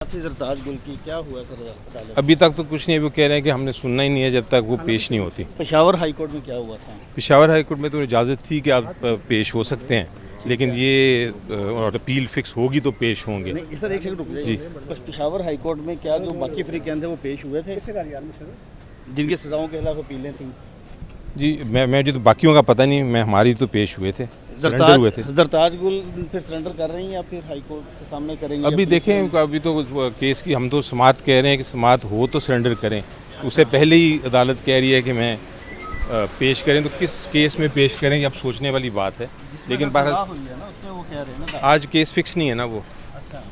सरताज गुल की क्या हुआ सर अदालत? अभी तक तो कुछ नहीं, वो कह रहे हैं कि हमने सुनना ही नहीं है जब तक वो पेश नहीं होती। पेशावर हाई कोर्ट में क्या हुआ था? पेशावर हाई कोर्ट में तो इजाज़त थी कि आप पेश हो सकते हैं, लेकिन ये और अपील फिक्स होगी तो पेश होंगे। नहीं सर, एक सेकंड रुक जी। जाइए। बस पेशावर हाई कोर्ट में क्या जो बाकी फ्रीकैन थे वो पेश हुए थे जिनकी सजाओं के खिलाफ अपीलें थी? जी, मैं जो तो बाकियों का पता नहीं, मैं हमारी तो पेश हुए थे, सरेंडर हुए थे। सरताज गुल फिर सरेंडर कर रही हैं या फिर हाई कोर्ट के सामने करेंगे? अभी देखें, अभी तो केस की हम तो समाअत कह रहे हैं कि समाअत हो तो सरेंडर करें। उससे पहले ही अदालत कह रही है कि मैं पेश करें, तो किस केस में पेश करें ये अब सोचने वाली बात है। लेकिन बहरहाल हुई है ना, उसमें वो कह रहे हैं ना। आज केस फिक्स नहीं है ना वो, अच्छा,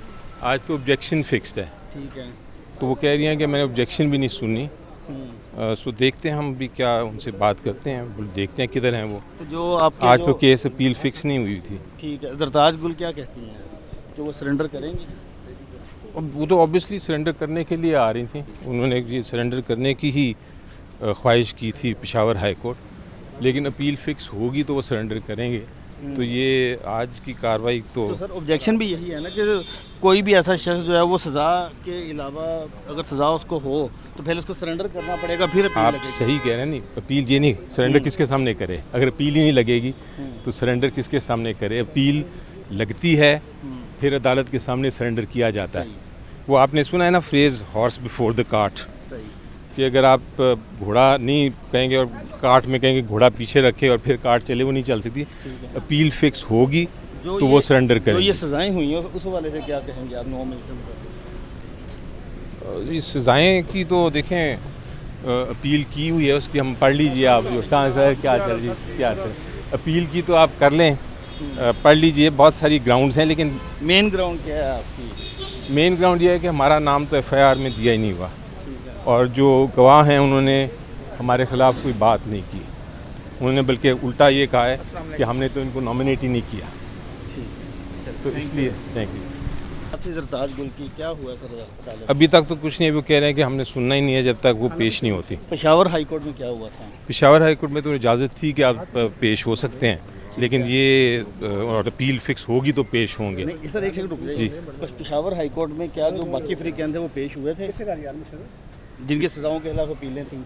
आज तो ऑब्जेक्शन फिक्स्ड है। ठीक है। तो वो कह रही हैं कि मैंने ऑब्जेक्शन भी नहीं सुनी। हम्म। सो देखते हैं, हम भी क्या उनसे बात करते हैं, देखते हैं किधर हैं वो। तो जो आपके आज जो तो केस अपील फिक्स नहीं हुई थी। ठीक है, सरताज गुल क्या कहती हैं कि वो सरेंडर करेंगी? अब वो तो ऑब्वियसली सरेंडर करने के लिए आ रही थी, उन्होंने ये सरेंडर करने की ही ख्वाहिश की थी पेशावर हाई कोर्ट, लेकिन अपील फिक्स होगी तो वो सरेंडर करेंगे। तो ये आज की कार्रवाई तो तो सर ऑब्जेक्शन भी यही है ना कि कोई भी ऐसा शख्स जो है वो सज़ा के अलावा अगर सज़ा उसको हो तो पहले उसको सरेंडर करना पड़ेगा, फिर अपील आप लगेगी। सही कह रहे हैं। नहीं, अपील ये नहीं, सरेंडर किसके सामने करे? अगर अपील ही नहीं लगेगी तो सरेंडर किसके सामने करे? अपील लगती है, फिर अदालत के सामने सरेंडर किया जाता है। सही, वो आपने सुना है ना phrase, horse before the cart, सही। कि अगर आप घोड़ा नहीं कहेंगे और कार्ट में कहेंगे घोड़ा पीछे रखे और फिर कार्ट चले, वो नहीं चल सकती। अपील फिक्स होगी तो वो सरेंडर जो करेंगे। ये सज़ाएं हुई हैं उस हवाले से क्या कहेंगे आप? 9 मई से इस सज़ाएँ की तो देखें, अपील की हुई है उसकी, हम पढ़ लीजिए आप, जो सर क्या चल रही क्या चल, अपील की तो आप कर लें, पढ़ लीजिए, बहुत सारी ग्राउंड्स हैं। लेकिन मेन ग्राउंड क्या है आपकी? मेन ग्राउंड ये है कि हमारा नाम तो FIR में दिया ही नहीं हुआ, ठीक है। और जो गवाह हैं उन्होंने हमारे ख़िलाफ़ कोई बात नहीं की। उन्होंने बल्कि उल्टा ये कहा है कि हमने तो इनको नॉमिनेट ही नहीं किया। ठीक, तो इसलिए थैंक यू। आपकी सरताज गुल की क्या हुआ सर अदालत? अभी तक तो कुछ नहीं, वो कह रहे हैं कि हमने सुनना ही नहीं है जब तक वो पेश नहीं होती। पेशावर हाई कोर्ट में क्या हुआ था? पेशावर हाई कोर्ट में तो इजाज़त थी कि आप पेश हो सकते हैं, लेकिन ये और अपील फिक्स होगी तो पेश होंगे। नहीं सर, एक सेकंड रुक जी। जाइए। बस पेशावर हाई कोर्ट में क्या जो बाकी फ्रीकैन थे वो पेश हुए थे जिनकी सज़ाओं के खिलाफ अपीलें थी?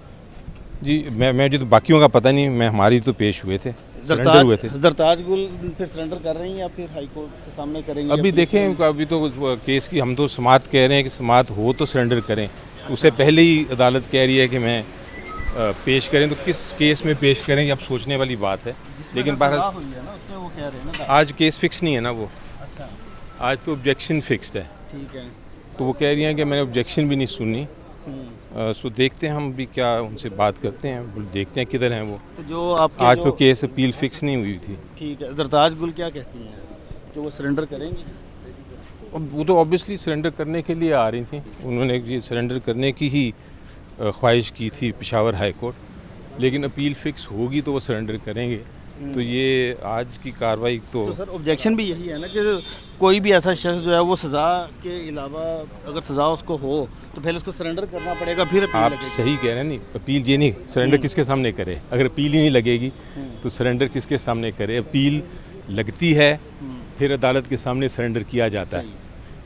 जी, मैं जो तो बाकियों का पता नहीं, मैं हमारी तो पेश हुए थे, सरेंडर हुए थे। सरताज गुल फिर सरेंडर कर रही हैं या फिर हाई कोर्ट के सामने करेंगे? अभी देखें, अभी तो केस की हम तो समाअत कह रहे हैं कि समाअत हो तो सरेंडर करें। उससे पहले ही अदालत कह रही है कि मैं पेश करें, तो किस केस में पेश करें ये अब सोचने वाली बात है। लेकिन बहरहाल हुई है ना, उसमें वो कह रहे हैं ना। आज केस फिक्स नहीं है ना वो, अच्छा, आज तो ऑब्जेक्शन फिक्स्ड है। ठीक है। तो वो कह रही हैं कि मैंने ऑब्जेक्शन भी नहीं सुनी। हम्म। सो देखते हैं, हम भी क्या उनसे बात करते हैं, देखते हैं किधर हैं वो। तो जो आपके आज जो तो केस अपील फिक्स नहीं हुई थी। ठीक है, सरताज गुल क्या कहती हैं कि वो सरेंडर करेंगी? अब वो तो ऑब्वियसली सरेंडर करने के लिए आ रही थी, उन्होंने ये सरेंडर करने की ही ख्वाहिश की थी पेशावर हाई कोर्ट, लेकिन अपील फिक्स होगी तो वो सरेंडर करेंगे। तो ये आज की कार्रवाई तो तो सर ऑब्जेक्शन भी यही है ना कि कोई भी ऐसा शख्स जो है वो सज़ा के अलावा अगर सज़ा उसको हो तो पहले उसको सरेंडर करना पड़ेगा, फिर अपील आप लगेगी। सही कह रहे हैं। नहीं, अपील ये नहीं, सरेंडर किसके सामने करे? अगर अपील ही नहीं लगेगी तो सरेंडर किसके सामने करे? अपील लगती है, फिर अदालत के सामने सरेंडर किया जाता है।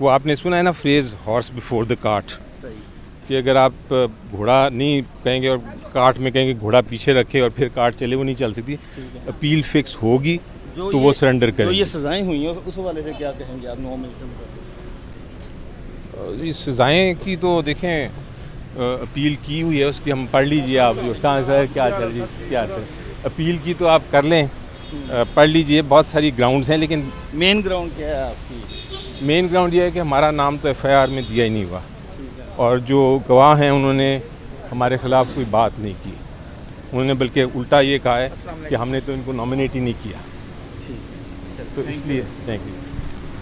वो आपने सुना है ना phrase, horse before the cart, सही, कि अगर आप घोड़ा नहीं कहेंगे और कार्ट में कहेंगे घोड़ा पीछे रखे और फिर कार्ट चले, वो नहीं चल सकती। अपील फिक्स होगी तो वो सरेंडर जो करेंगे। ये सज़ाएं हुई हैं उस हवाले से क्या कहेंगे आप? 9 मई से इस सज़ाएँ की तो देखें, अपील की हुई है उसकी, हम पढ़ लीजिए आप, जो सर क्या चल रही क्या चल, अपील की तो आप कर लें, पढ़ लीजिए, बहुत सारी ग्राउंड्स हैं। लेकिन मेन ग्राउंड क्या है आपकी? मेन ग्राउंड ये है कि हमारा नाम तो FIR में दिया ही नहीं हुआ, ठीक है। और जो गवाह हैं उन्होंने हमारे ख़िलाफ़ कोई बात नहीं की। उन्होंने बल्कि उल्टा ये कहा है कि हमने तो इनको नॉमिनेट ही नहीं किया। ठीक, तो इसलिए थैंक यू।